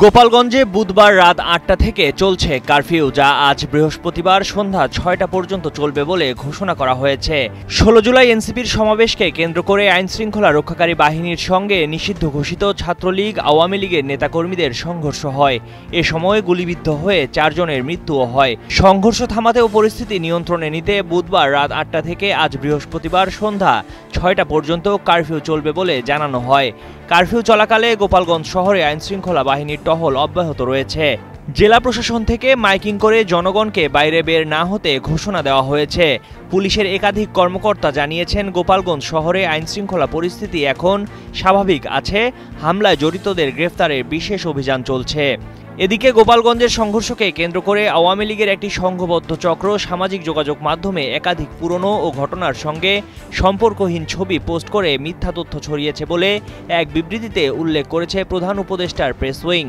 গোপালগঞ্জে বুধবার রাত ৮টা থেকে চলছে কারফিউ, যা আজ বৃহস্পতিবার সন্ধ্যা ৬টা পর্যন্ত চলবে বলে ঘোষণা করা হয়েছে। ১৬ জুলাই এনসিপির সমাবেশকে কেন্দ্র করে আইনশৃঙ্খলা রক্ষাকারী বাহিনীর সঙ্গে নিষিদ্ধ ঘোষিত ছাত্রলীগ আওয়ামী লীগের নেতাকর্মীদের সংঘর্ষ হয়। এ সময় গুলিবিদ্ধ হয়ে ৪ জনের মৃত্যুও হয়। সংঘর্ষ থামাতে ও পরিস্থিতি নিয়ন্ত্রণে নিতে বুধবার রাত ৮টা থেকে আজ বৃহস্পতিবার সন্ধ্যা ৬টা পর্যন্ত কারফিউ চলবে বলে জানানো হয়। কারফিউ চলাকালে গোপালগঞ্জ শহরে আইনশৃঙ্খলা বাহিনীর টহল অব্যাহত রয়েছে। জেলা প্রশাসন থেকে মাইকিং করে জনগণকে বাইরে বের না হতে ঘোষণা দেওয়া হয়েছে। পুলিশের একাধিক কর্মকর্তা জানিয়েছেন, গোপালগঞ্জ শহরে আইনশৃঙ্খলা পরিস্থিতি এখন স্বাভাবিক আছে। হামলায় জড়িতদের গ্রেফতারের বিশেষ অভিযান চলছে। এদিকে গোপালগঞ্জের সংঘর্ষকে কেন্দ্র করে আওয়ামী লীগের একটি সংঘবদ্ধ চক্র সামাজিক যোগাযোগ মাধ্যমে একাধিক পুরনো ও ঘটনার সঙ্গে সম্পর্কহীন ছবি পোস্ট করে মিথ্যা তথ্য ছড়িয়েছে বলে এক বিবৃতিতে উল্লেখ করেছে প্রধান উপদেষ্টার প্রেস উইং।